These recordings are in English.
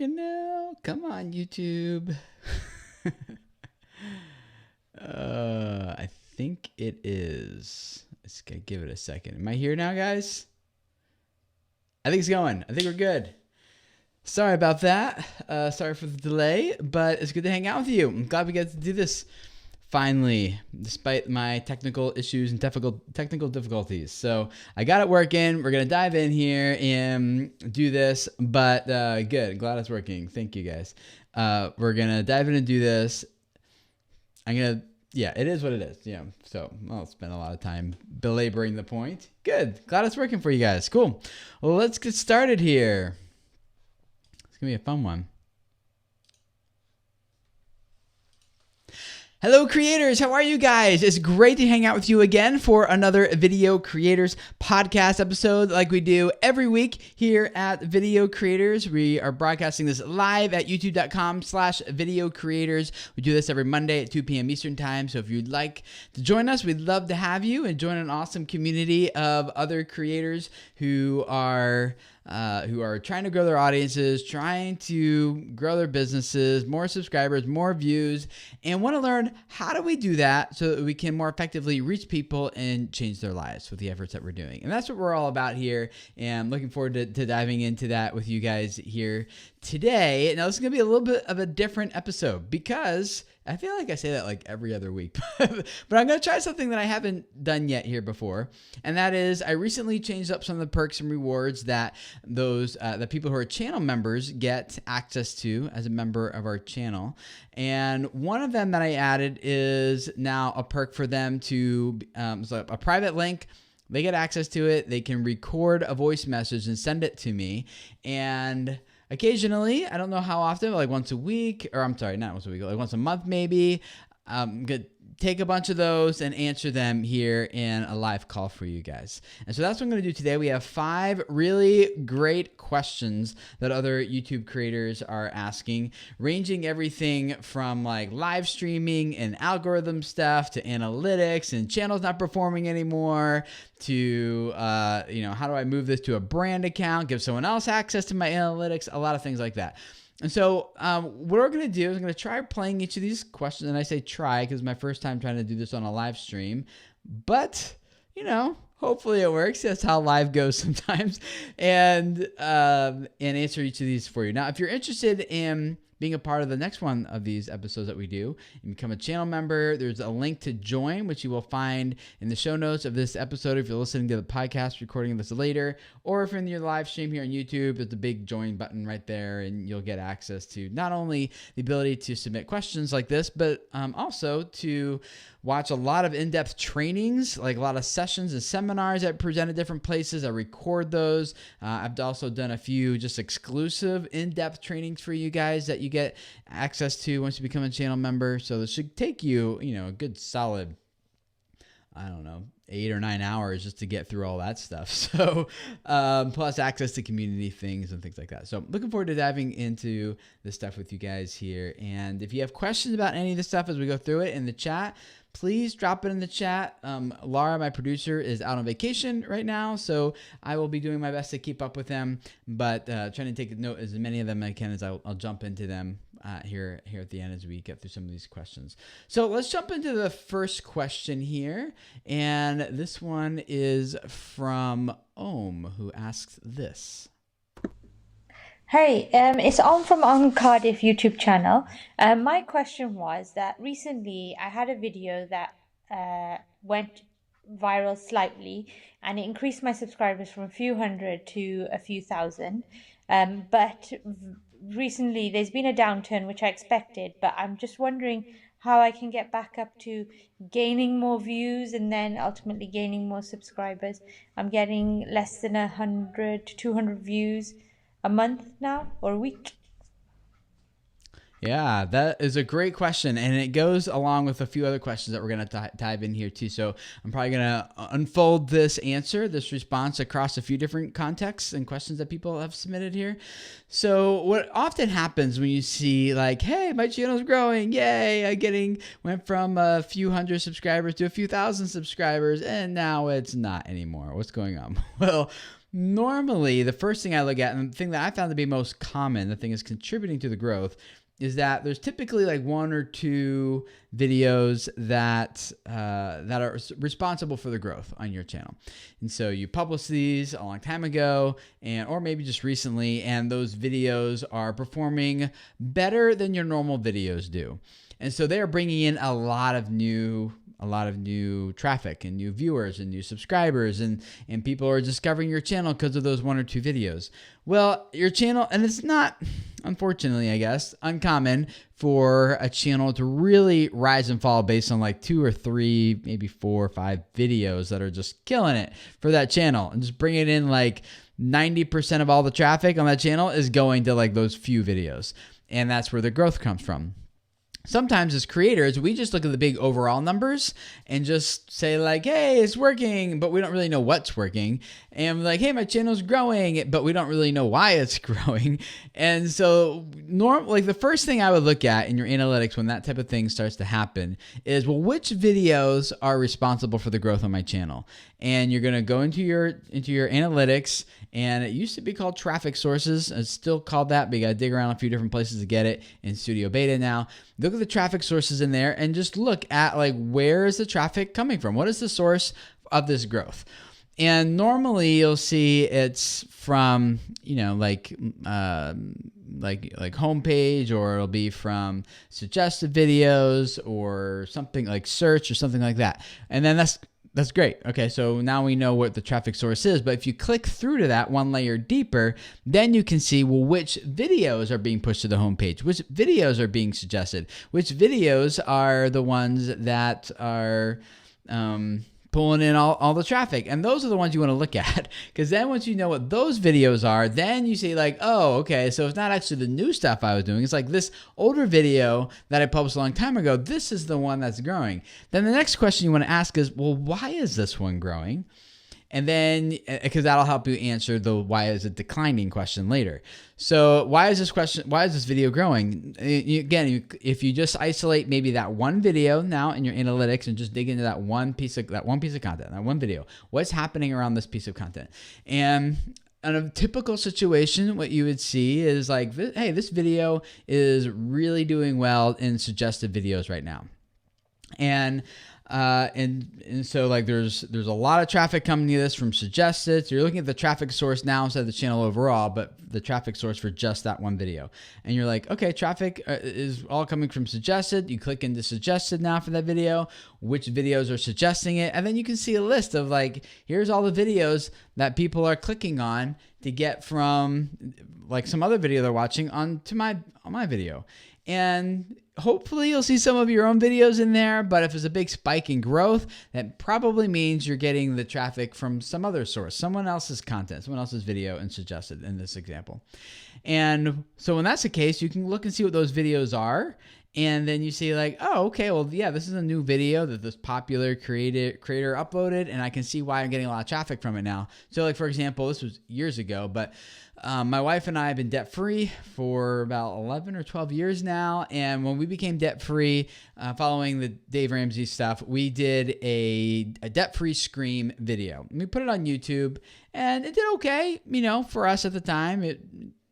Come on, YouTube. I think it is. Let's give it a second. Am I here now, guys? I think it's going. I think we're good. Sorry about that. Sorry for the delay, but it's good to hang out with you. I'm glad we get to do this finally, despite my technical issues and technical difficulties. So I got it working. We're going to dive in here and do this, but good. Glad it's working. Thank you, guys. We're going to dive in and do this. Yeah, it is what it is. Yeah. So I'll spend a lot of time belaboring the point. Good. Glad it's working for you guys. Cool. Well, let's get started here. It's going to be a fun one. Hello creators, how are you guys? It's great to hang out with you again for another Video Creators podcast episode like we do every week here at Video Creators. We are broadcasting this live at youtube.com/Video Creators. We do this every Monday at 2 p.m. Eastern Time, so if you'd like to join us, we'd love to have you and join an awesome community of other creators who are trying to grow their audiences, trying to grow their businesses, more subscribers, more views, and want to learn how do we do that so that we can more effectively reach people and change their lives with the efforts that we're doing. And that's what we're all about here, and I'm looking forward to diving into that with you guys here today. Now, this is going to be a little bit of a different episode because I feel like I say that like every other week, but I'm going to try something that I haven't done yet here before. And that is I recently changed up some of the perks and rewards that the people who are channel members get access to as a member of our channel. And one of them that I added is now a perk for them to, so a private link. They get access to it. They can record a voice message and send it to me. And occasionally, I don't know how often, like once a week, or I'm sorry, not once a week, like once a month maybe, I'm going to take a bunch of those and answer them here in a live call for you guys. And so that's what I'm going to do today. We have 5 really great questions that other YouTube creators are asking, ranging everything from like live streaming and algorithm stuff to analytics and channels not performing anymore to, how do I move this to a brand account, give someone else access to my analytics, a lot of things like that. And so what we're going to do is I'm going to try playing each of these questions. And I say try because it's my first time trying to do this on a live stream. But, hopefully it works. That's how live goes sometimes. And answer each of these for you. Now, if you're interested in being a part of the next one of these episodes that we do, you become a channel member. There's a link to join, which you will find in the show notes of this episode if you're listening to the podcast recording this later, or if you're in your live stream here on YouTube, there's a big join button right there, and you'll get access to not only the ability to submit questions like this, but also to watch a lot of in-depth trainings, like a lot of sessions and seminars that present at different places. I record those. I've also done a few just exclusive in-depth trainings for you guys that you get access to once you become a channel member. So this should take you, a good solid, 8 or 9 hours just to get through all that stuff. So, plus access to community things and things like that. So looking forward to diving into this stuff with you guys here. And if you have questions about any of this stuff as we go through it in the chat, please drop it in the chat. Laura, my producer, is out on vacation right now, so I will be doing my best to keep up with them, but trying to take note as many of them I can as I'll jump into them here at the end as we get through some of these questions. So let's jump into the first question here, and this one is from Ohm, who asks this. Hey, it's on from Cardiff YouTube channel. My question was that recently I had a video that went viral slightly, and it increased my subscribers from a few hundred to a few thousand. But recently there's been a downturn, which I expected, but I'm just wondering how I can get back up to gaining more views and then ultimately gaining more subscribers. I'm getting less than 100 to 200 views a month now, or a week. Yeah, that is a great question, and it goes along with a few other questions that we're going to dive in here too. So I'm probably going to unfold this response across a few different contexts and questions that people have submitted here. So what often happens when you see like, hey, my channel's growing, yay, I went from a few hundred subscribers to a few thousand subscribers, and now it's not anymore. What's going on? Well, normally the first thing I look at, and the thing that I found to be most common, the thing is contributing to the growth, is that there's typically like 1 or 2 videos that are responsible for the growth on your channel. And so you published these a long time ago, or maybe just recently, and those videos are performing better than your normal videos do. And so they are bringing in a lot of new traffic and new viewers and new subscribers, and people are discovering your channel because of those 1 or 2 videos. Well, your channel, and it's not, unfortunately, I guess, uncommon for a channel to really rise and fall based on like 2 or 3, maybe 4 or 5 videos that are just killing it for that channel, and just bringing in like 90% of all the traffic on that channel is going to like those few videos. And that's where the growth comes from. Sometimes as creators, we just look at the big overall numbers and just say like, hey, it's working, but we don't really know what's working. And like, hey, my channel's growing, but we don't really know why it's growing. And so like the first thing I would look at in your analytics when that type of thing starts to happen is, well, which videos are responsible for the growth on my channel? And you're going to go into your analytics, and it used to be called traffic sources. It's still called that, but you got to dig around a few different places to get it in Studio Beta now. Look at the traffic sources in there and just look at like, where is the traffic coming from? What is the source of this growth? And normally you'll see it's from, like homepage, or it'll be from suggested videos or something like search or something like that. And then that's great. Okay, so now we know what the traffic source is, but if you click through to that one layer deeper, then you can see, well, which videos are being pushed to the homepage, which videos are being suggested, which videos are the ones that are pulling in all the traffic. And those are the ones you want to look at, because then once you know what those videos are, then you see like, oh, okay, so it's not actually the new stuff I was doing. It's like this older video that I published a long time ago. This is the one that's growing. Then the next question you want to ask is, well, why is this one growing? And then, because that'll help you answer the why is it declining question later. So why is this video growing? Again, if you just isolate maybe that one video now in your analytics and just dig into that one piece of content, that one video, what's happening around this piece of content? And in a typical situation, what you would see is like, hey, this video is really doing well in suggested videos right now. And so like there's a lot of traffic coming to this from suggested. So you're looking at the traffic source now instead of the channel overall, but the traffic source for just that one video. And you're like, okay, traffic is all coming from suggested. You click into suggested now for that video, which videos are suggesting it. And then you can see a list of like, here's all the videos that people are clicking on to get from like some other video they're watching on my video. And hopefully you'll see some of your own videos in there, but if there's a big spike in growth, that probably means you're getting the traffic from some other source, someone else's content, someone else's video and suggested in this example. And so when that's the case, you can look and see what those videos are. And then you see like, oh, okay, well, yeah, this is a new video that this popular creator uploaded, and I can see why I'm getting a lot of traffic from it now. So like, for example, this was years ago, but my wife and I have been debt-free for about 11 or 12 years now. And when we became debt-free, following the Dave Ramsey stuff, we did a debt-free Scream video. And we put it on YouTube, and it did okay. For us at the time, it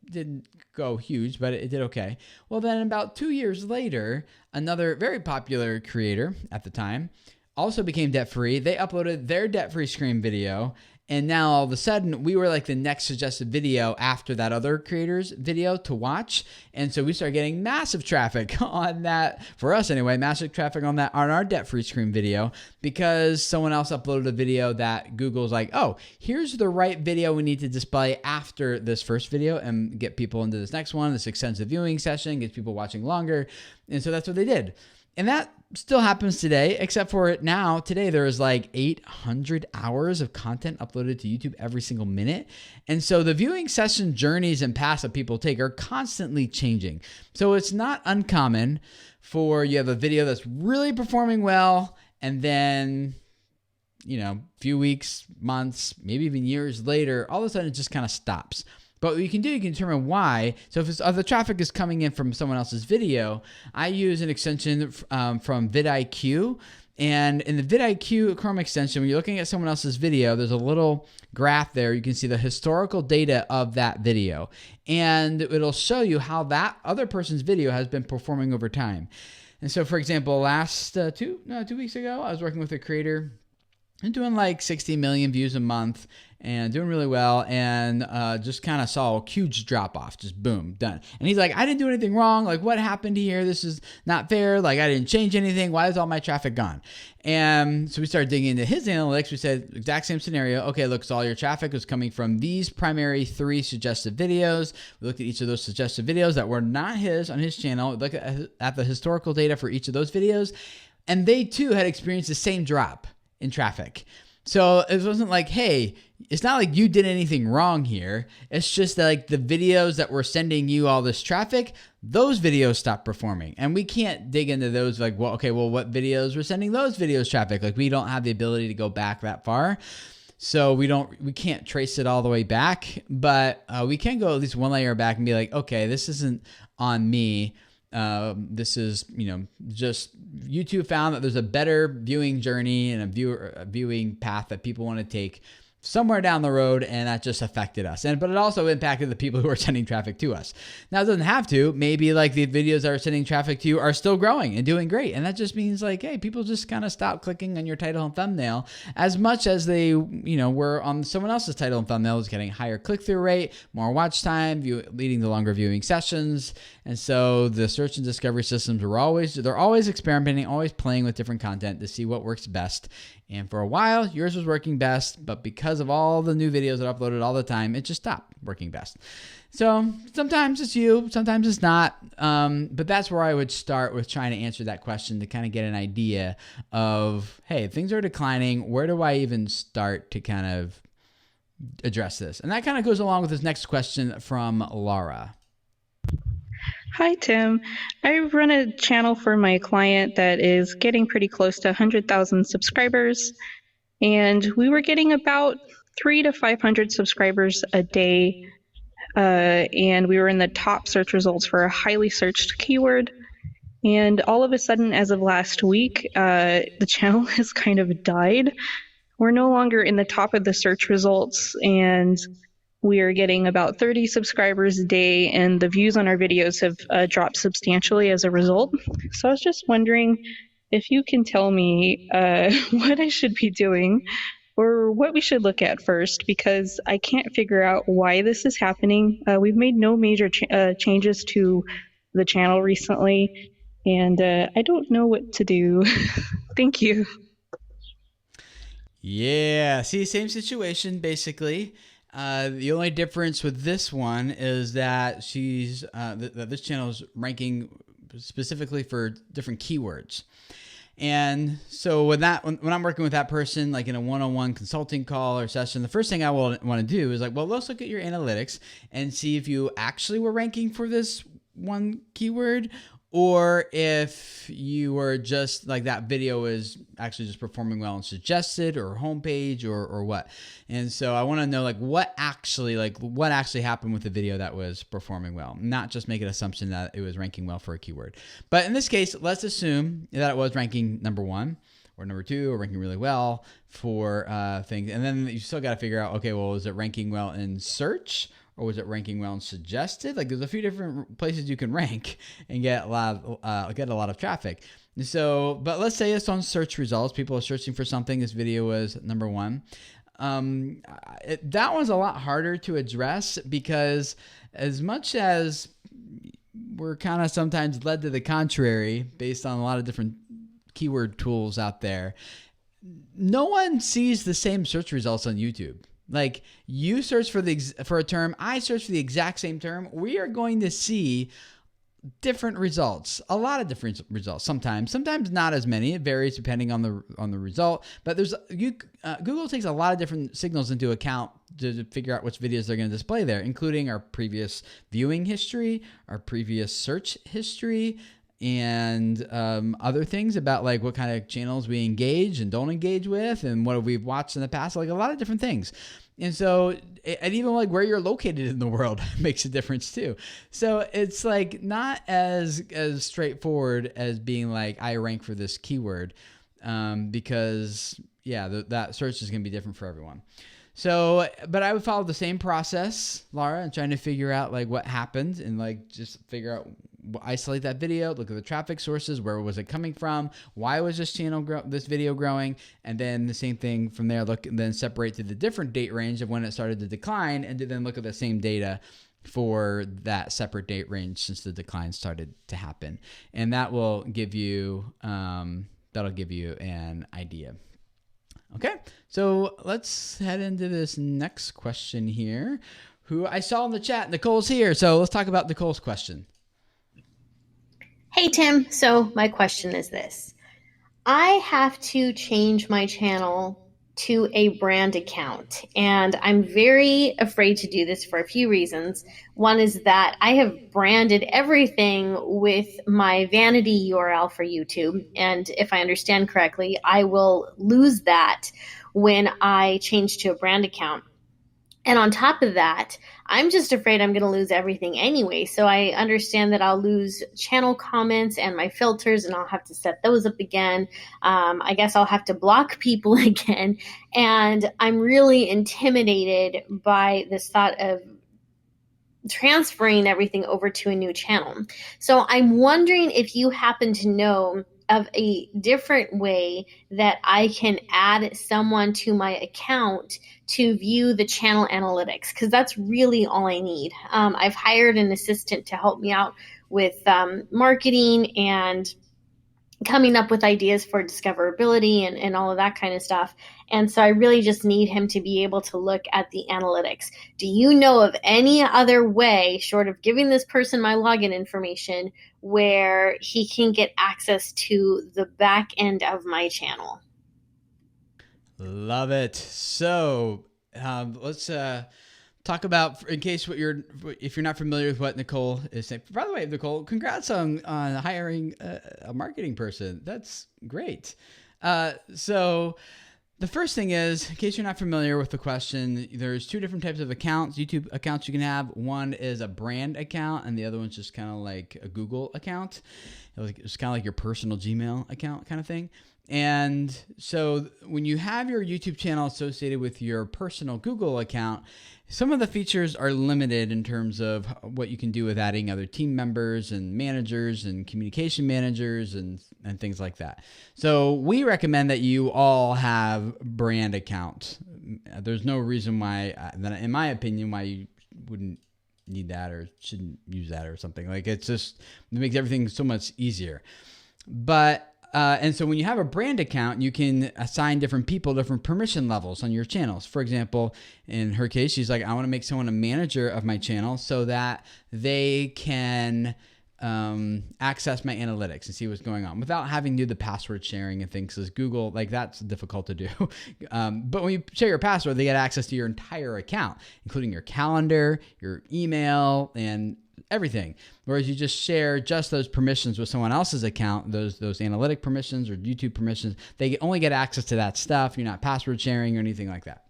didn't go huge, but it did okay. Well, then about 2 years later, another very popular creator at the time also became debt-free. They uploaded their debt-free Scream video, and now all of a sudden we were like the next suggested video after that other creator's video to watch. And so we started getting massive traffic on that, for us anyway, massive traffic on our debt-free Scream video, because someone else uploaded a video that Google's like, oh, here's the right video we need to display after this first video and get people into this next one, this extensive viewing session, gets people watching longer. And so that's what they did. And that still happens today, except for today there is like 800 hours of content uploaded to YouTube every single minute. And so the viewing session journeys and paths that people take are constantly changing. So it's not uncommon for you have a video that's really performing well, and then, few weeks, months, maybe even years later, all of a sudden it just kind of stops. But what you can do, you can determine why. So if the traffic is coming in from someone else's video, I use an extension from vidIQ, And in the vidIQ Chrome extension, when you're looking at someone else's video, there's a little graph there. You can see the historical data of that video. And it'll show you how that other person's video has been performing over time. And so, for example, last 2 weeks ago, I was working with a creator and doing like 60 million views a month and doing really well, and just kind of saw a huge drop off, just boom, done. And he's like, I didn't do anything wrong. Like, what happened here? This is not fair. Like, I didn't change anything. Why is all my traffic gone? And so we started digging into his analytics. We said, exact same scenario. Okay, look, so all your traffic was coming from these primary 3 suggested videos. We looked at each of those suggested videos that were not his on his channel. We looked at the historical data for each of those videos, and they too had experienced the same drop in traffic. So it wasn't like, hey, it's not like you did anything wrong here. It's just that, like, the videos that were sending you all this traffic, those videos stopped performing. And we can't dig into those like, well, okay, well, what videos were sending those videos traffic? Like, we don't have the ability to go back that far. So we can't trace it all the way back, but we can go at least one layer back and be like, okay, this isn't on me. This is, just YouTube found that there's a better viewing journey and a viewing path that people want to take somewhere down the road, and that just affected us. But it also impacted the people who are sending traffic to us. Now, it doesn't have to. Maybe like the videos that are sending traffic to you are still growing and doing great. And that just means like, hey, people just kind of stop clicking on your title and thumbnail as much as they, were on someone else's title and thumbnail, is getting higher click-through rate, more watch time, leading to longer viewing sessions. And so the search and discovery systems they're always experimenting, always playing with different content to see what works best. And for a while, yours was working best, but because of all the new videos that I uploaded all the time, it just stopped working best. So sometimes it's you, sometimes it's not. But that's where I would start with trying to answer that question, to kind of get an idea of, hey, things are declining. Where do I even start to kind of address this? And that kind of goes along with this next question from Laura. Hi, Tim. I run a channel for my client that is getting pretty close to 100,000 subscribers, and we were getting about 300 to 500 subscribers a day, and we were in the top search results for a highly searched keyword. And all of a sudden, as of last week, the channel has kind of died. We're no longer in the top of the search results, and we are getting about 30 subscribers a day, and the views on our videos have dropped substantially as a result. So I was just wondering if you can tell me what I should be doing, or what we should look at first, because I can't figure out why this is happening. We've made no major changes to the channel recently, and I don't know what to do. Thank you. Yeah, see, same situation basically. The only difference with this one is that that this channel is ranking specifically for different keywords. And so when I'm working with that person, like in a one-on-one consulting call or session, the first thing I will want to do is like, well, let's look at your analytics and see if you actually were ranking for this one keyword, or if you were just like that video is actually just performing well on suggested or homepage or what. And so I want to know what actually happened with the video that was performing well, not just make an assumption that it was ranking well for a keyword. But in this case, let's assume that it was ranking number 1 or number 2 or ranking really well for things. And then you still got to figure out, okay, well, is it ranking well in search, or was it ranking well and suggested? Like, there's a few different places you can rank and get a lot of traffic. So, but let's say it's on search results. People are searching for something. This video was number 1. That one's a lot harder to address, because as much as we're kind of sometimes led to the contrary based on a lot of different keyword tools out there, no one sees the same search results on YouTube. Like, you search for a term, I search for the exact same term. We are going to see different results, a lot of different results. Sometimes not as many. It varies depending on the result. But Google takes a lot of different signals into account to figure out which videos they're going to display there, including our previous viewing history, our previous search history, and other things about like what kind of channels we engage and don't engage with, and what we've watched in the past, like a lot of different things. And so, and even like where you're located in the world makes a difference too. So it's like not as straightforward as being like, I rank for this keyword. because that search is going to be different for everyone. So, but I would follow the same process, Laura, and trying to figure out like what happened and like just figure out, isolate that video, look at the traffic sources, where was it coming from, why was this this video growing, and then the same thing from there, look and then separate to the different date range of when it started to decline, and then look at the same data for that separate date range since the decline started to happen, and that will give you an idea. Okay, so let's head into this next question here, who I saw in the chat. Nicole's here, so let's talk about Nicole's question. Hey, Tim. So my question is this. I have to change my channel to a brand account, and I'm very afraid to do this for a few reasons. One is that I have branded everything with my vanity URL for YouTube, and if I understand correctly, I will lose that when I change to a brand account. And on top of that, I'm just afraid I'm going to lose everything anyway. So I understand that I'll lose channel comments and my filters, and I'll have to set those up again. I guess I'll have to block people again. And I'm really intimidated by this thought of transferring everything over to a new channel. So I'm wondering if you happen to know of a different way that I can add someone to my account to view the channel analytics, because that's really all I need. I've hired an assistant to help me out with marketing and coming up with ideas for discoverability and all of that kind of stuff. And so I really just need him to be able to look at the analytics. Do you know of any other way, short of giving this person my login information, where he can get access to the back end of my channel? Love it. So let's talk about, in case if you're not familiar with what Nicole is saying. By the way, Nicole, congrats on hiring a marketing person. That's great. So the first thing is, in case you're not familiar with the question, there's two different types of accounts, YouTube accounts you can have. One is a brand account, and the other one's just kind of like a Google account. It's kind of like your personal Gmail account kind of thing. And so when you have your YouTube channel associated with your personal Google account, some of the features are limited in terms of what you can do with adding other team members and managers and communication managers and things like that. So we recommend that you all have brand accounts. There's no reason why, in my opinion, why you wouldn't need that or shouldn't use that or something. Like, it makes everything so much easier. But and so when you have a brand account, you can assign different people different permission levels on your channels. For example, in her case, she's like, I want to make someone a manager of my channel so that they can access my analytics and see what's going on without having to do the password sharing and things. Because Google, like, that's difficult to do. But when you share your password, they get access to your entire account, including your calendar, your email, and everything. Whereas you just share just those permissions with someone else's account, those analytic permissions or YouTube permissions, they only get access to that stuff. You're not password sharing or anything like that.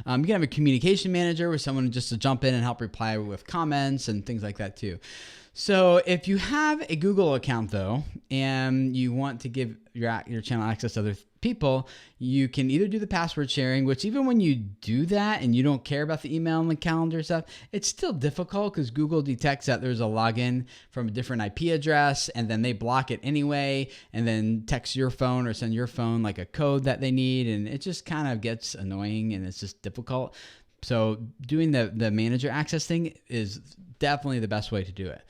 You can have a communication manager with someone just to jump in and help reply with comments and things like that too. So if you have a Google account though, and you want to give your channel access to other people, you can either do the password sharing, which even when you do that and you don't care about the email and the calendar stuff, it's still difficult because Google detects that there's a login from a different IP address, and then they block it anyway, and then text your phone or send your phone like a code that they need, and it just kind of gets annoying and it's just difficult. So doing the manager access thing is definitely the best way to do it.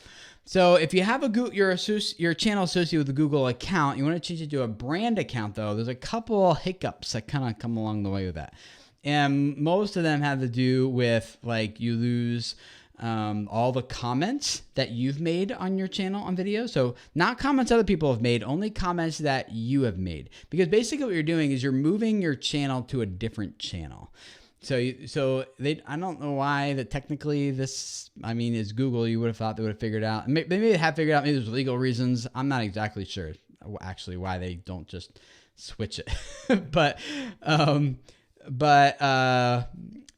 So if you have your channel associated with a Google account, you want to change it to a brand account though, there's a couple hiccups that kind of come along the way with that. And most of them have to do with, like, you lose all the comments that you've made on your channel on video. So not comments other people have made, only comments that you have made. Because basically what you're doing is you're moving your channel to a different channel. So I don't know why that technically this, I mean, is Google. You would have thought they would have figured out. Maybe they have figured out. Maybe there's legal reasons. I'm not exactly sure actually why they don't just switch it. but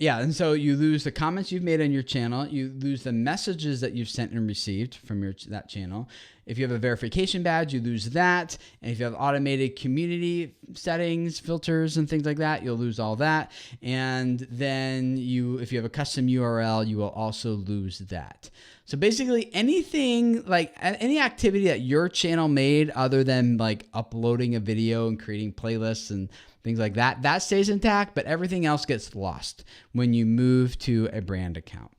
Yeah, and so you lose the comments you've made on your channel. You lose the messages that you've sent and received from that channel. If you have a verification badge, you lose that. And if you have automated community settings, filters, and things like that, you'll lose all that. And then if you have a custom URL, you will also lose that. So basically anything, like any activity that your channel made other than like uploading a video and creating playlists and things like that, that stays intact, but everything else gets lost when you move to a brand account.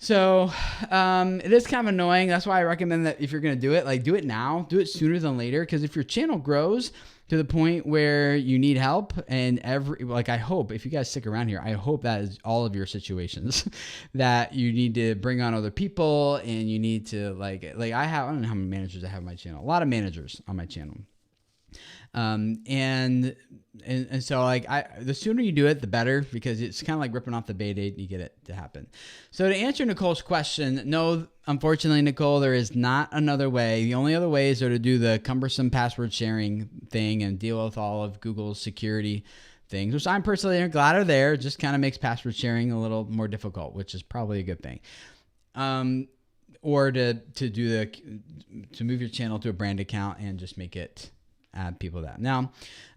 So it is kind of annoying. That's why I recommend that if you're going to do it, like do it now, do it sooner than later. Because if your channel grows to the point where you need help, and I hope if you guys stick around here, I hope that is all of your situations that you need to bring on other people and you need to like I don't know how many managers I have on my channel. A lot of managers on my channel. And so like the sooner you do it, the better, because it's kind of like ripping off the Band-Aid and you get it to happen. So to answer Nicole's question, no, unfortunately, Nicole, there is not another way. The only other ways are to do the cumbersome password sharing thing and deal with all of Google's security things, which I'm personally glad are there. It just kind of makes password sharing a little more difficult, which is probably a good thing. Or to move your channel to a brand account and just make it add people that. Now,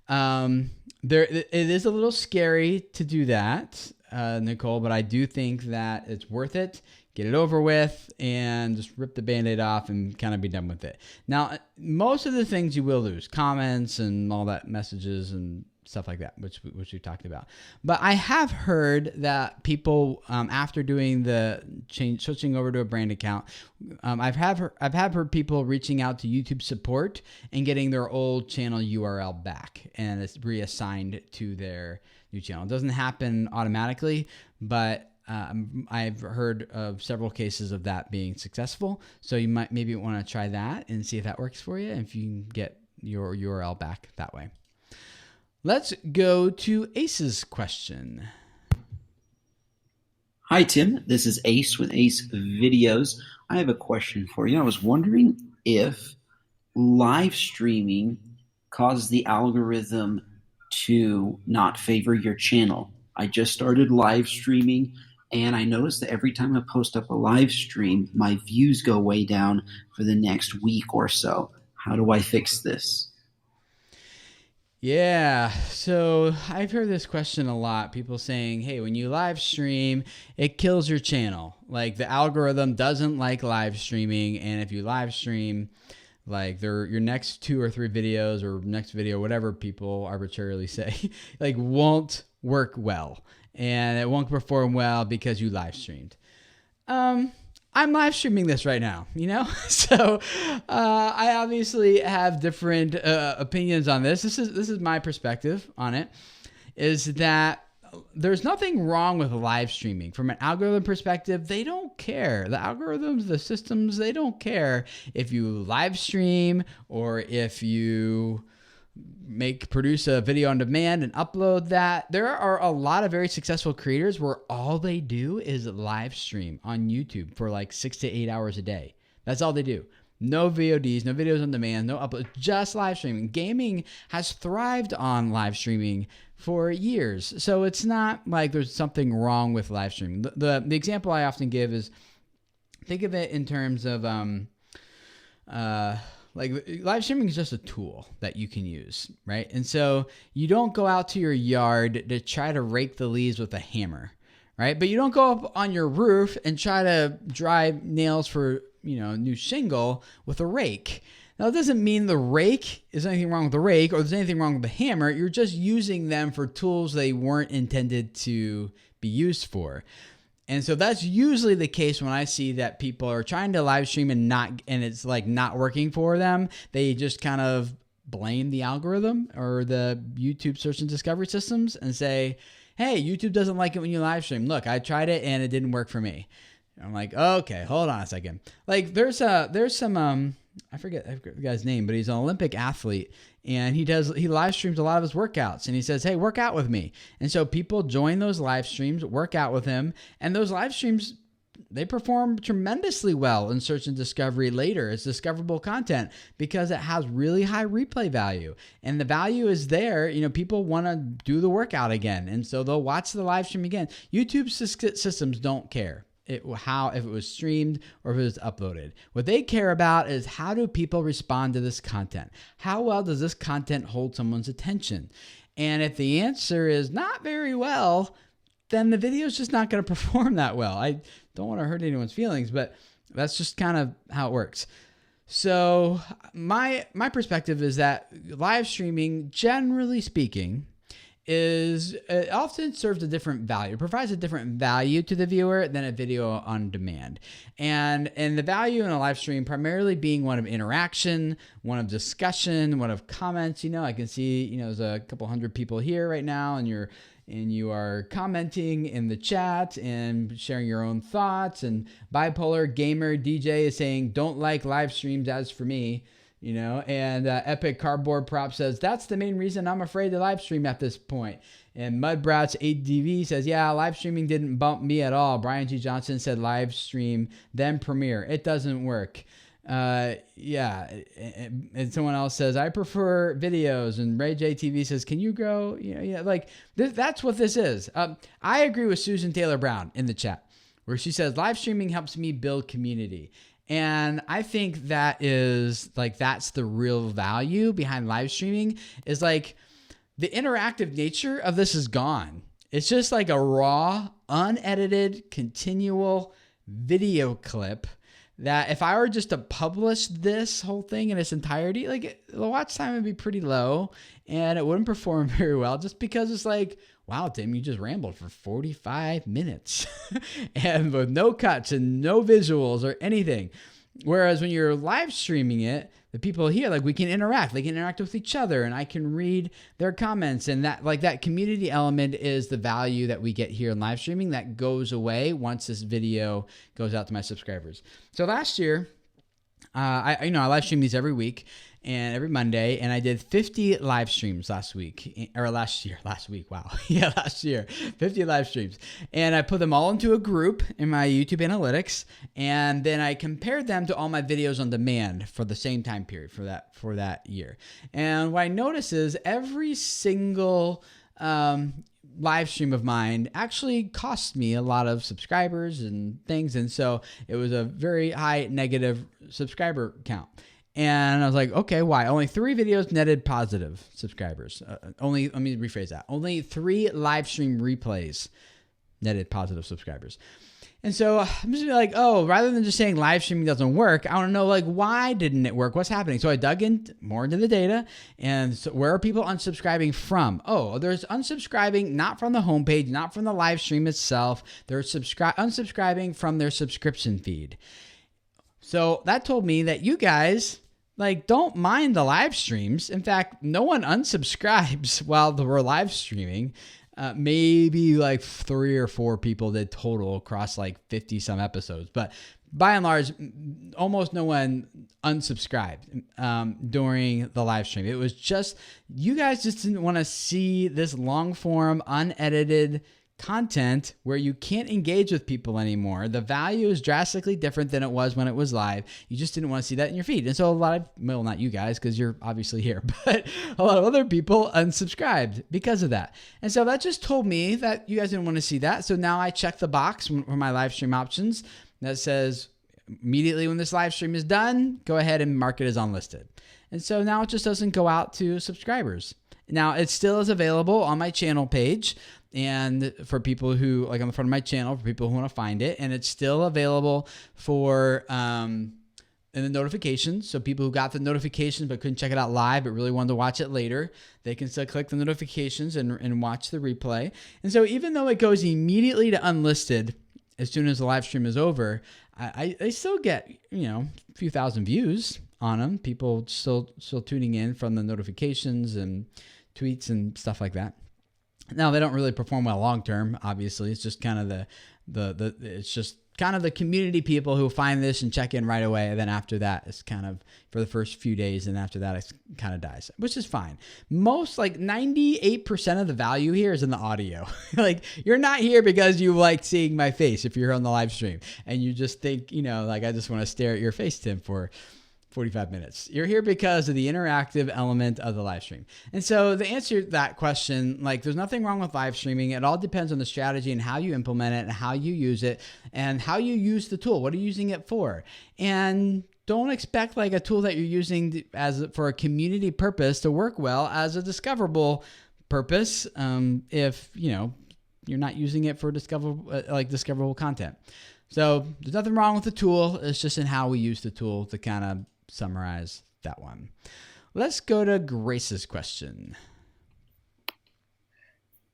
it is a little scary to do that, Nicole, but I do think that it's worth it. Get it over with and just rip the Band-Aid off and kind of be done with it. Now, most of the things you will lose, comments and all that, messages and stuff like that, which we talked about. But I have heard that people, after doing the switching over to a brand account, I've heard people reaching out to YouTube support and getting their old channel URL back, and it's reassigned to their new channel. It doesn't happen automatically, but I've heard of several cases of that being successful. So you might maybe want to try that and see if that works for you, and if you can get your URL back that way. Let's go to Ace's question. Hi, Tim. This is Ace with Ace Videos. I have a question for you. I was wondering if live streaming causes the algorithm to not favor your channel. I just started live streaming, and I noticed that every time I post up a live stream, my views go way down for the next week or so. How do I fix this? Yeah, so I've heard this question a lot. People saying, hey, when you live stream, it kills your channel. Like the algorithm doesn't like live streaming, and if you live stream, like your next 2 or 3 videos or next video, whatever people arbitrarily say, like won't work well, and it won't perform well because you live streamed. I'm live streaming this right now, so I obviously have different opinions on this. This is my perspective on it, is that there's nothing wrong with live streaming. From an algorithm perspective, they don't care. The algorithms, the systems, they don't care if you live stream or if you produce a video on demand and upload that. There are a lot of very successful creators where all they do is live stream on YouTube for like 6 to 8 hours a day. That's all they do. No VODs, no videos on demand, no upload, just live streaming. Gaming has thrived on live streaming for years. So it's not like there's something wrong with live streaming. The example I often give is, think of it in terms of like live streaming is just a tool that you can use, right? And so you don't go out to your yard to try to rake the leaves with a hammer, right? But you don't go up on your roof and try to drive nails for, new shingle with a rake. Now, it doesn't mean there's anything wrong with the rake or there's anything wrong with the hammer. You're just using them for tools they weren't intended to be used for. And so that's usually the case when I see that people are trying to live stream and it's like not working for them. They just kind of blame the algorithm or the YouTube search and discovery systems and say, hey, YouTube doesn't like it when you live stream. Look, I tried it and it didn't work for me. And I'm like, okay, hold on a second. Like there's some, I forget the guy's name, but he's an Olympic athlete, and he live streams a lot of his workouts, and he says, hey, work out with me. And so people join those live streams, work out with him, and those live streams they perform tremendously well in search and discovery later. It's discoverable content because it has really high replay value, and the value is there. People want to do the workout again, and so they'll watch the live stream again. YouTube systems don't care if it was streamed or if it was uploaded. What they care about is, how do people respond to this content? How well does this content hold someone's attention? And if the answer is not very well, then the video is just not going to perform that well. I don't want to hurt anyone's feelings, but that's just kind of how it works. So my perspective is that live streaming, generally speaking, it often serves a different value, provides a different value to the viewer than a video on demand. And the value in a live stream primarily being one of interaction, one of discussion, one of comments. I can see, there's a couple hundred people here right now, and you are commenting in the chat and sharing your own thoughts. And Bipolar Gamer DJ is saying, don't like live streams as for me. And Epic Cardboard Prop says, that's the main reason I'm afraid to live stream at this point. And Mudbrats 8DV says, yeah, live streaming didn't bump me at all. Brian G. Johnson said live stream, then premiere. It doesn't work. Yeah. And someone else says, I prefer videos. And Ray JTV says, can you grow? That's what this is. I agree with Susan Taylor Brown in the chat, where she says, live streaming helps me build community. And I think that's the real value behind live streaming, is like the interactive nature of this is gone. It's just like a raw, unedited, continual video clip that if I were just to publish this whole thing in its entirety, the watch time would be pretty low and it wouldn't perform very well, just because it's like, wow, Tim, you just rambled for 45 minutes and with no cuts and no visuals or anything. Whereas when you're live streaming it, the people here, we can interact. They can interact with each other, and I can read their comments. And that community element is the value that we get here in live streaming that goes away once this video goes out to my subscribers. So last year, I live stream these every week and every Monday, and I did 50 live streams last week. Wow. Yeah, last year, 50 live streams. And I put them all into a group in my YouTube analytics, and then I compared them to all my videos on demand for the same time period for that year. And what I noticed is every single live stream of mine actually cost me a lot of subscribers and things. And so it was a very high negative subscriber count. And I was like, okay, why? Only 3 videos netted positive subscribers. Let me rephrase that. Only 3 live stream replays netted positive subscribers. And so I'm just like, rather than just saying live streaming doesn't work, I want to know, why didn't it work? What's happening? So I dug in more into the data, and so where are people unsubscribing from? There's unsubscribing not from the homepage, not from the live stream itself. They're unsubscribing from their subscription feed. So that told me that you guys don't mind the live streams. In fact, no one unsubscribes while we're live streaming. Maybe 3 or 4 people did total across 50 some episodes, but by and large, almost no one unsubscribed during the live stream. It was just, you guys just didn't want to see this long form, unedited content where you can't engage with people anymore. The value is drastically different than it was when it was live. You just didn't want to see that in your feed. And so a lot of, well, not you guys, because you're obviously here, but a lot of other people unsubscribed because of that. And so that just told me that you guys didn't want to see that. So now I check the box for my live stream options that says immediately when this live stream is done, go ahead and mark it as unlisted. And so now it just doesn't go out to subscribers. Now it still is available on my channel page, and for people who, on the front of my channel, for people who want to find it, and it's still available for in the notifications. So people who got the notifications but couldn't check it out live but really wanted to watch it later, they can still click the notifications and watch the replay. And so even though it goes immediately to unlisted as soon as the live stream is over, I still get a few thousand views on them. People still tuning in from the notifications and tweets and stuff like that. Now they don't really perform well long term. Obviously, it's just kind of kind of the community people who find this and check in right away. And then after that, it's kind of for the first few days. And after that, it kind of dies, which is fine. Most, like 98% of the value here is in the audio. Like, you're not here because you like seeing my face if you're on the live stream and you just think, you know, like, I just want to stare at your face, Tim, for 45 minutes. You're here because of the interactive element of the live stream. And so the answer to that question, like, there's nothing wrong with live streaming. It all depends on the strategy and how you implement it and how you use it and how you use the tool. What are you using it for? And don't expect like a tool that you're using as for a community purpose to work well as a discoverable purpose. If, you know, you're not using it for discoverable content. So there's nothing wrong with the tool. It's just in how we use the tool to kind of summarize that one. Let's go to Grace's question.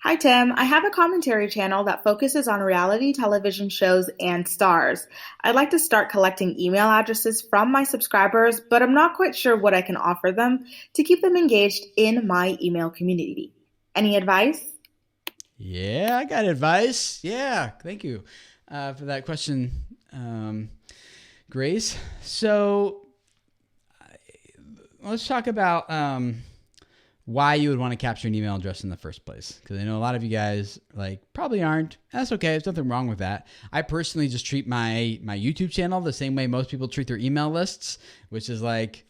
Hi, Tim. I have a commentary channel that focuses on reality television shows and stars. I'd like to start collecting email addresses from my subscribers, but I'm not quite sure what I can offer them to keep them engaged in my email community. Any advice? Yeah, I got advice. Yeah, thank you for that question, Grace. So let's talk about why you would want to capture an email address in the first place. Because I know a lot of you guys like probably aren't. That's okay. There's nothing wrong with that. I personally just treat my YouTube channel the same way most people treat their email lists, which is like,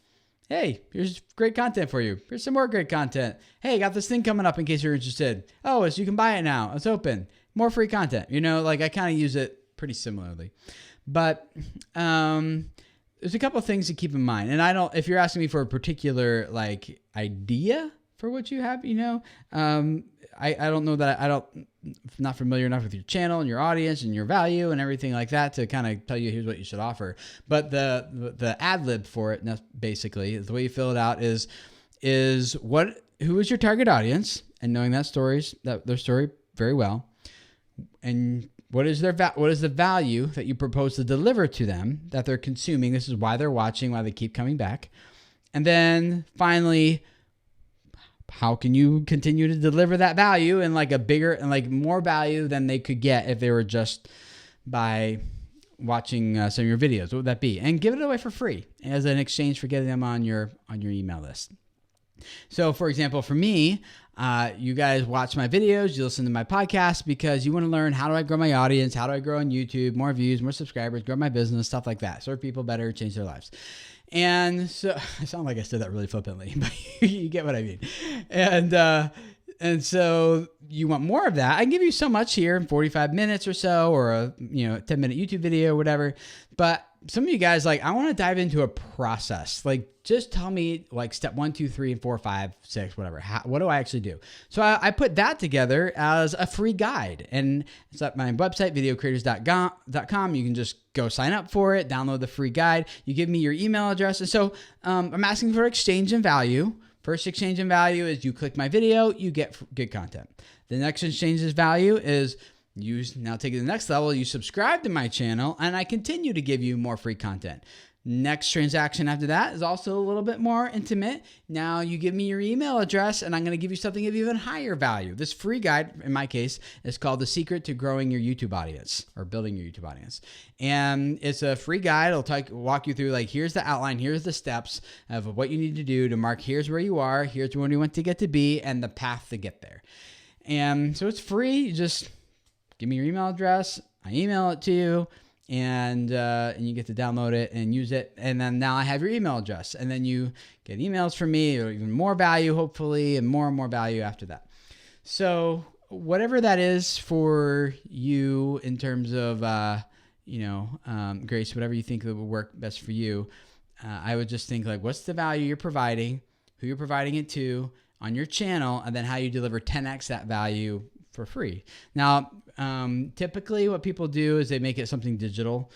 hey, here's great content for you. Here's some more great content. Hey, got this thing coming up in case you're interested. Oh, so you can buy it now. It's open. More free content. You know, like I kind of use it pretty similarly. But there's a couple of things to keep in mind. And if you're asking me for a particular like idea for what you have, you know, I don't know that I'm not familiar enough with your channel and your audience and your value and everything like that to kind of tell you here's what you should offer. But the ad lib for it, basically, the way you fill it out is who is your target audience, and knowing their story very well, and what is the value that you propose to deliver to them that they're consuming. This is why they're watching, why they keep coming back. And then finally, how can you continue to deliver that value and like a bigger and like more value than they could get if they were just by watching some of your videos? What would that be? And give it away for free as an exchange for getting them on your email list. So for example, for me, you guys watch my videos, you listen to my podcast because you want to learn how do I grow my audience, how do I grow on YouTube, more views, more subscribers, grow my business, stuff like that. Serve people better, change their lives. And so I sound like I said that really flippantly, but you get what I mean. And so you want more of that. I can give you so much here in 45 minutes or so, or a 10-minute YouTube video or whatever. But some of you guys, like, I want to dive into a process. Like, just tell me like step 1, 2, 3, and 4, 5, 6, whatever. What do I actually do? So I put that together as a free guide, and it's at my website, videocreators.com. You can just go sign up for it, download the free guide. You give me your email address. And so I'm asking for exchange and value. First exchange in value is you click my video, you get good content. The next exchange in value is you now take it to the next level, you subscribe to my channel, and I continue to give you more free content. Next transaction after that is also a little bit more intimate. Now you give me your email address and I'm going to give you something of even higher value. This free guide, in my case, is called The Secret to Growing Your YouTube Audience, or Building Your YouTube Audience. And it's a free guide. It'll walk you through like, here's the outline, here's the steps of what you need to do to mark, here's where you are, here's where you want to get to be, and the path to get there. And so it's free. You just give me your email address. I email it to you. And you get to download it and use it. And then now I have your email address. And then you get emails from me, or even more value, hopefully, and more value after that. So whatever that is for you in terms of, Grace, whatever you think that would work best for you, I would just think like, what's the value you're providing, who you're providing it to on your channel, and then how you deliver 10x that value for free. Now, typically what people do is they make it something digital.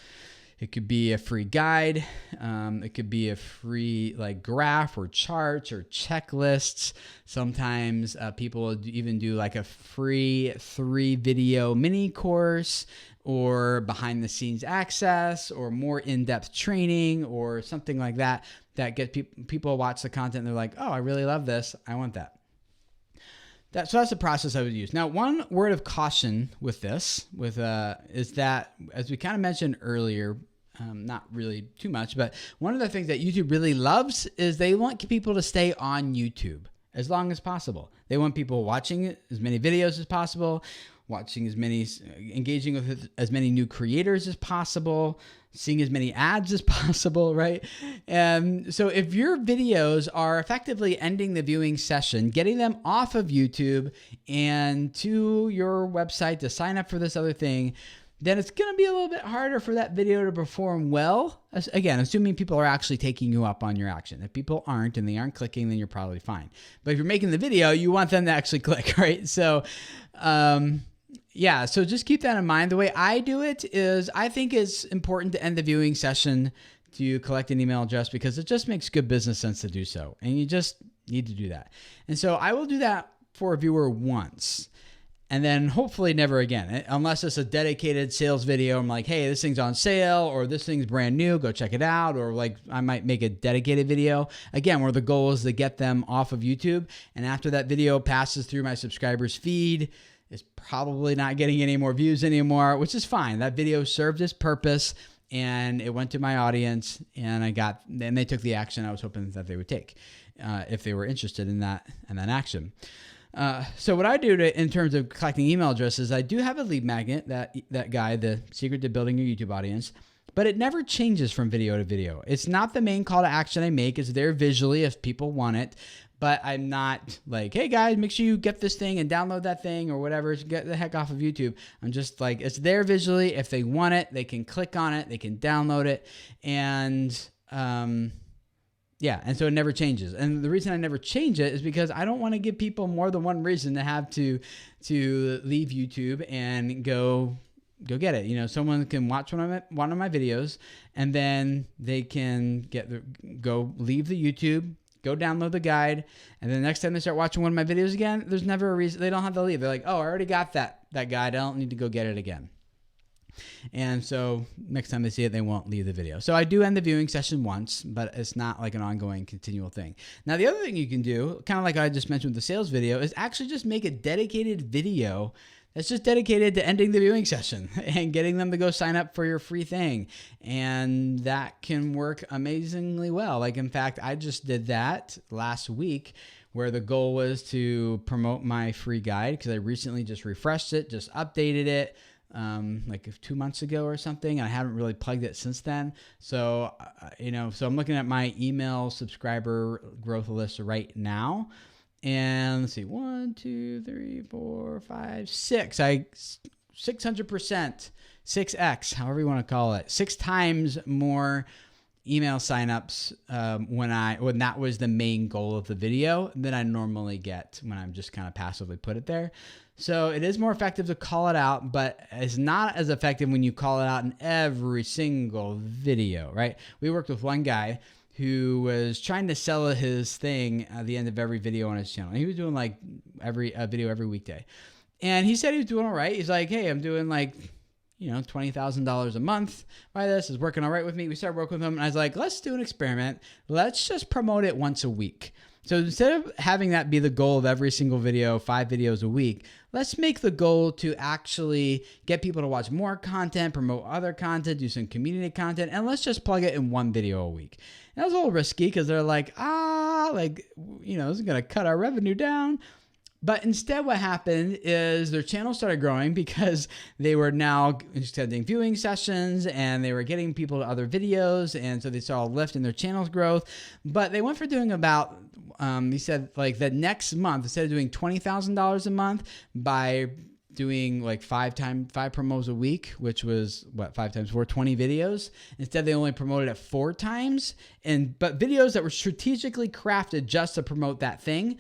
It could be a free guide. It could be a free like graph or charts or checklists. Sometimes people will even do like a free 3-video mini course, or behind the scenes access, or more in-depth training, or something like that, that get people watch the content and they're like, oh, I really love this. I want that. That's the process I would use. Now, one word of caution with this, is that, as we kind of mentioned earlier, not really too much, but one of the things that YouTube really loves is they want people to stay on YouTube as long as possible. They want people watching as many videos as possible, engaging with as many new creators as possible, seeing as many ads as possible, right? And so if your videos are effectively ending the viewing session, getting them off of YouTube and to your website to sign up for this other thing, then it's going to be a little bit harder for that video to perform well. Again, assuming people are actually taking you up on your action. If people aren't and they aren't clicking, then you're probably fine. But if you're making the video, you want them to actually click, right? So, yeah, so just keep that in mind. The way I do it is I think it's important to end the viewing session to collect an email address because it just makes good business sense to do so. And you just need to do that. And so I will do that for a viewer once. And then hopefully never again, unless it's a dedicated sales video. I'm like, hey, this thing's on sale, or this thing's brand new, go check it out. Or like I might make a dedicated video, again, where the goal is to get them off of YouTube. And after that video passes through my subscribers' feed, it's probably not getting any more views anymore, which is fine. That video served its purpose and it went to my audience and they took the action I was hoping that they would take if they were interested in that action. So what I do in terms of collecting email addresses, I do have a lead magnet, that guy, the secret to building your YouTube audience, but it never changes from video to video. It's not the main call to action I make. It's there visually if people want it, but I'm not like, hey guys, make sure you get this thing and download that thing or whatever. Get the heck off of YouTube. I'm just like, it's there visually. If they want it, they can click on it, they can download it, and yeah, and so it never changes. And the reason I never change it is because I don't want to give people more than one reason to have to leave YouTube and go get it. You know, someone can watch one of my videos and then they can go leave the YouTube, go download the guide, and then the next time they start watching one of my videos again, there's never a reason. They don't have to leave. They're like, oh, I already got that guide. I don't need to go get it again. And so next time they see it, they won't leave the video. So I do end the viewing session once, but it's not like an ongoing continual thing. Now, the other thing you can do, kind of like I just mentioned with the sales video, is actually just make a dedicated video that's just dedicated to ending the viewing session and getting them to go sign up for your free thing. And that can work amazingly well. Like, in fact, I just did that last week where the goal was to promote my free guide because I recently just refreshed it, just updated it. Like 2 months ago or something. And I haven't really plugged it since then. So, so I'm looking at my email subscriber growth list right now. And let's see, 1, 2, 3, 4, 5, 6. 600%, 6x, however you want to call it, 6 times more email signups when that was the main goal of the video than I normally get when I'm just kind of passively put it there. So it is more effective to call it out, but it's not as effective when you call it out in every single video, right? We worked with one guy who was trying to sell his thing at the end of every video on his channel. He was doing like a video every weekday. And he said he was doing all right. He's like, hey, I'm doing like, $20,000 a month by this. Is working all right with me. We started working with him and I was like, let's do an experiment. Let's just promote it once a week. So instead of having that be the goal of every single video, 5 videos a week, let's make the goal to actually get people to watch more content, promote other content, do some community content, and let's just plug it in 1 video a week. And that was a little risky because they're like, this is going to cut our revenue down. But instead what happened is their channel started growing because they were now extending viewing sessions and they were getting people to other videos. And so they saw a lift in their channel's growth. But they went for doing about, he said like the next month, instead of doing $20,000 a month by doing like 5 promos a week, which was 5 times 4, 20 videos. Instead, they only promoted it 4 times, but videos that were strategically crafted just to promote that thing.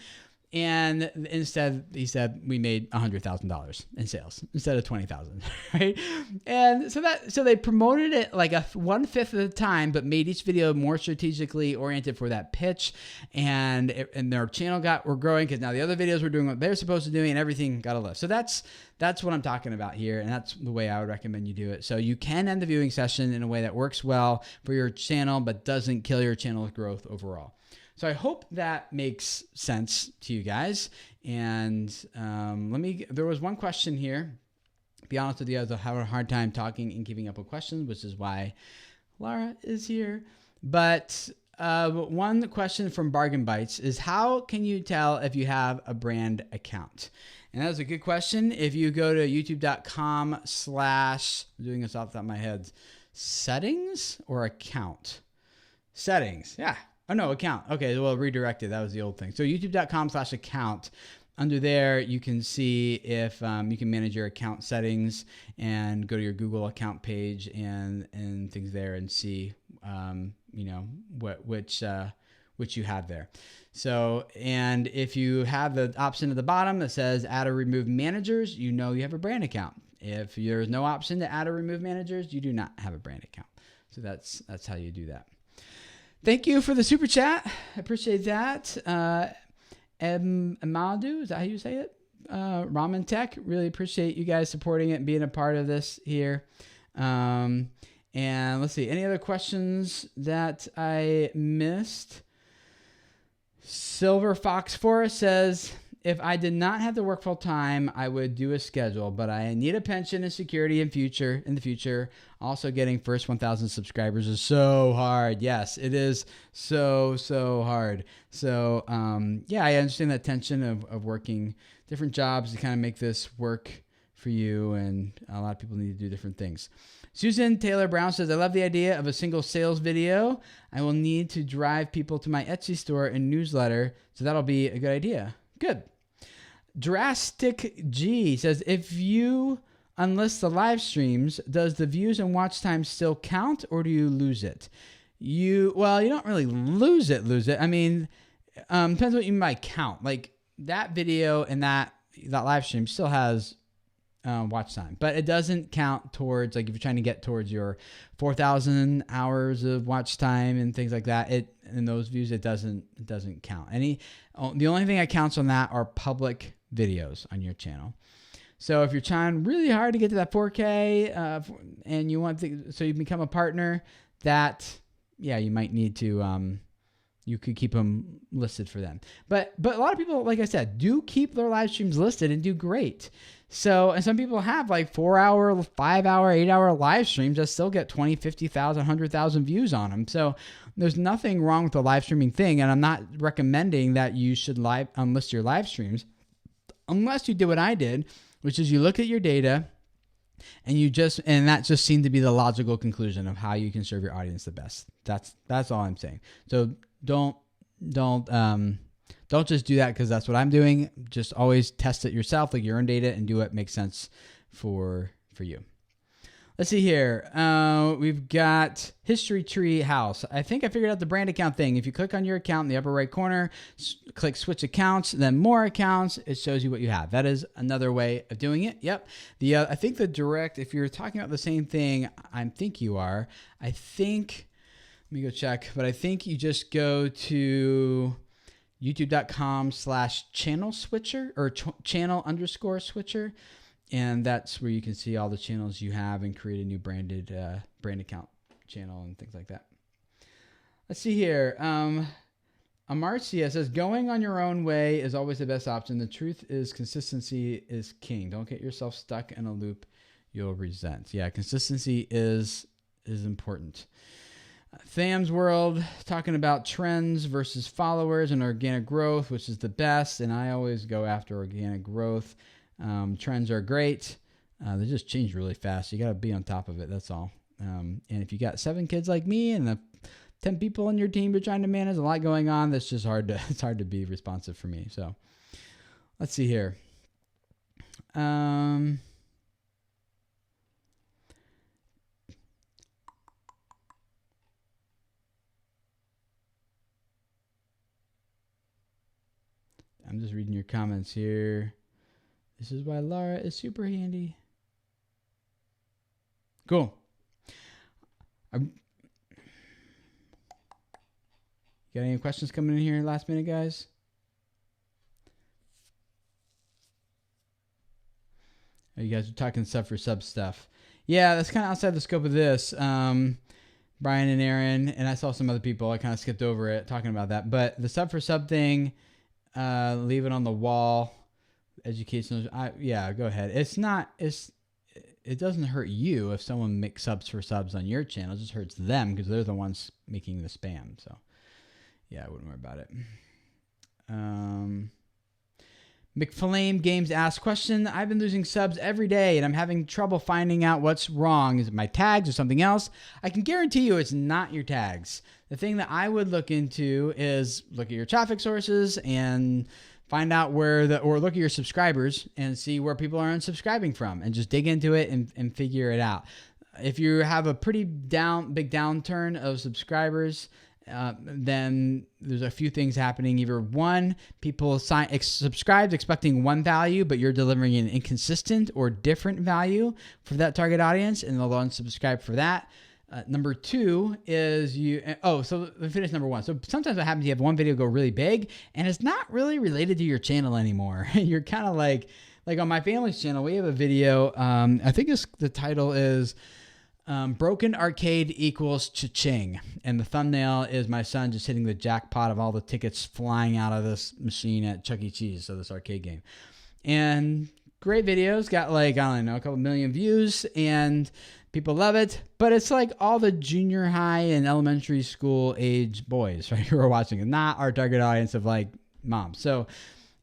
And instead, he said we made $100,000 in sales instead of $20,000, right? And so they promoted it like 1/5 of the time, but made each video more strategically oriented for that pitch. And their channel were growing because now the other videos were doing what they're supposed to do, and everything got a lift. So that's what I'm talking about here, and that's the way I would recommend you do it. So you can end the viewing session in a way that works well for your channel, but doesn't kill your channel's growth overall. So I hope that makes sense to you guys. And there was one question here. To be honest with you, I was having a hard time talking and keeping up with questions, which is why Laura is here. But one question from Bargain Bites is, how can you tell if you have a brand account? And that was a good question. If you go to youtube.com/ I'm doing this off the top of my head, settings or account? Settings. Yeah. Oh, no, account. Okay, well, redirected. That was the old thing. So youtube.com/account. Under there, you can see if you can manage your account settings and go to your Google account page and things there and see, which you have there. So, and if you have the option at the bottom that says add or remove managers, you know you have a brand account. If there's no option to add or remove managers, you do not have a brand account. So that's how you do that. Thank you for the super chat. I appreciate that. Amadou, is that how you say it? Ramen Tech, really appreciate you guys supporting it and being a part of this here. And let's see, any other questions that I missed? Silver Fox Forest says, if I did not have to work full time, I would do a schedule, but I need a pension and security in the future. Also, getting first 1,000 subscribers is so hard. Yes, it is so hard. So, yeah, I understand that tension of working different jobs to kind of make this work for you, and a lot of people need to do different things. Susan Taylor Brown says, I love the idea of a single sales video. I will need to drive people to my Etsy store and newsletter, so that'll be a good idea. Good. Drastic G says, if you unlist the live streams, does the views and watch time still count, or do you lose it? You don't really lose it. I mean, depends what you mean by count. Like that video and that live stream still has watch time, but it doesn't count towards, like, if you're trying to get towards your 4,000 hours of watch time and things like that, in those views, it doesn't count. The only thing that counts on that are public videos on your channel. So if you're trying really hard to get to that 4K, and you want so you become a partner, you might need to, you could keep them listed for them. But a lot of people, like I said, do keep their live streams listed and do great. So, and some people have like 4-hour, 5-hour, 8-hour live streams that still get 20, 50,000, 100,000 views on them. So there's nothing wrong with the live streaming thing. And I'm not recommending that you should unlist your live streams unless you do what I did, which is you look at your data and that just seemed to be the logical conclusion of how you can serve your audience the best. That's all I'm saying. So don't just do that because that's what I'm doing. Just always test it yourself, like your own data, and do what makes sense for you. Let's see here. We've got History Tree House. I think I figured out the brand account thing. If you click on your account in the upper right corner, click switch accounts, then more accounts, it shows you what you have. That is another way of doing it. Yep. I think the direct, if you're talking about the same thing, I think you are. Let me go check, but I think you just go to youtube.com/channel switcher or channel_switcher. And that's where you can see all the channels you have and create a new brand account channel and things like that. Let's see here. Amarcia says, going on your own way is always the best option. The truth is consistency is king. Don't get yourself stuck in a loop you'll resent. Yeah, consistency is important. Tham's World, talking about trends versus followers and organic growth, which is the best. And I always go after organic growth. Trends are great. They just change really fast. You got to be on top of it. That's all. And if you got 7 kids like me and 10 people on your team you're trying to manage, a lot going on, that's just it's hard to be responsive for me. So let's see here. I'm just reading your comments here. This is why Laura is super handy. Cool. You got any questions coming in here last minute, guys? Oh, you guys are talking sub for sub stuff. Yeah, that's kind of outside the scope of this. Brian and Aaron, and I saw some other people. I kind of skipped over it talking about that. But the sub for sub thing, leave it on the wall. Educational, yeah, go ahead. It doesn't hurt you if someone makes subs for subs on your channel. It just hurts them because they're the ones making the spam. So, yeah, I wouldn't worry about it. McFlame Games asks, question, I've been losing subs every day and I'm having trouble finding out what's wrong. Is it my tags or something else? I can guarantee you it's not your tags. The thing that I would look into is look at your traffic sources and find out or look at your subscribers and see where people are unsubscribing from and just dig into it and figure it out. If you have a pretty big downturn of subscribers, then there's a few things happening. Either one, people subscribed expecting one value, but you're delivering an inconsistent or different value for that target audience, and they'll unsubscribe for that. Number two is so let me finish number one. So sometimes what happens, you have one video go really big and it's not really related to your channel anymore. You're kind of like on my family's channel, we have a video. I think the title is Broken Arcade equals cha-ching. And the thumbnail is my son just hitting the jackpot of all the tickets flying out of this machine at Chuck E. Cheese. So this arcade game. And great videos, got a couple million views and people love it, but it's like all the junior high and elementary school age boys, right, who are watching it, not our target audience of like moms. So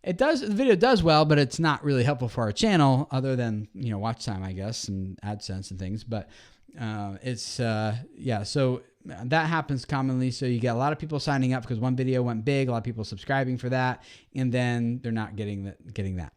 the video does well, but it's not really helpful for our channel other than, watch time, I guess, and AdSense and things. But so that happens commonly. So you get a lot of people signing up because one video went big, a lot of people subscribing for that, and then they're not getting that.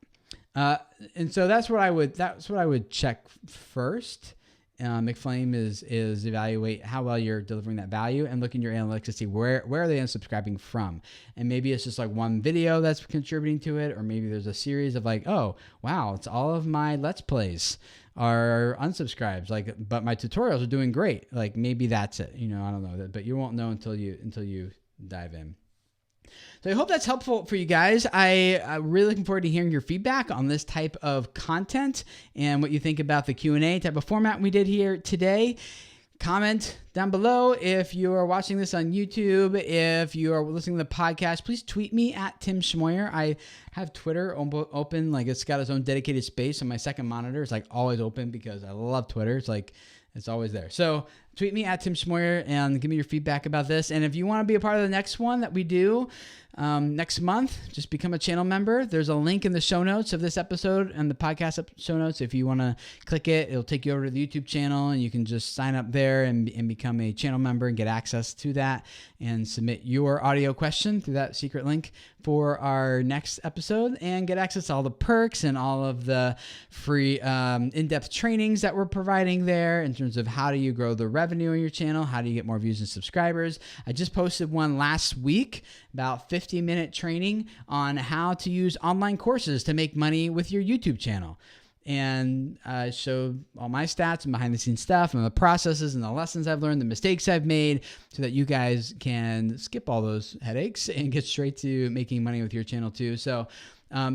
And so that's what I would check first. McFlame is evaluate how well you're delivering that value and look in your analytics to see where are they unsubscribing from. And maybe it's just like one video that's contributing to it, or maybe there's a series of like, oh, wow, it's all of my Let's Plays are unsubscribed, but my tutorials are doing great. Like maybe that's it. I don't know, but you won't know until you dive in. So I hope that's helpful for you guys. I'm really looking forward to hearing your feedback on this type of content and what you think about the Q&A type of format we did here today. Comment down below if you are watching this on YouTube. If you are listening to the podcast, please tweet me at Tim Schmoyer. I have Twitter open, like it's got its own dedicated space on my second monitor. It's like always open because I love Twitter. It's always there. So tweet me at Tim Schmoyer and give me your feedback about this. And if you want to be a part of the next one that we do next month, just become a channel member. There's a link in the show notes of this episode and the podcast show notes. If you want to click it, it'll take you over to the YouTube channel and you can just sign up there and become a channel member and get access to that and submit your audio question through that secret link for our next episode and get access to all the perks and all of the free in-depth trainings that we're providing there in terms of how do you grow the revenue on your channel, how do you get more views and subscribers. I just posted one last week, about 50-minute training on how to use online courses to make money with your YouTube channel. And I showed all my stats and behind the scenes stuff and the processes and the lessons I've learned, the mistakes I've made, so that you guys can skip all those headaches and get straight to making money with your channel too. So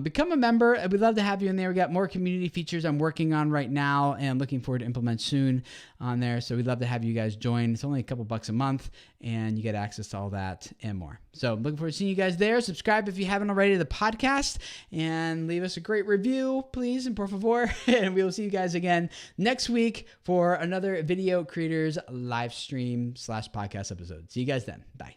become a member. We'd love to have you in there. We got more community features I'm working on right now and looking forward to implement soon on there. So we'd love to have you guys join. It's only a couple bucks a month and you get access to all that and more. So looking forward to seeing you guys there. Subscribe if you haven't already to the podcast and leave us a great review, please, and por favor. And we will see you guys again next week for another Video Creators live stream / podcast episode. See you guys then. Bye.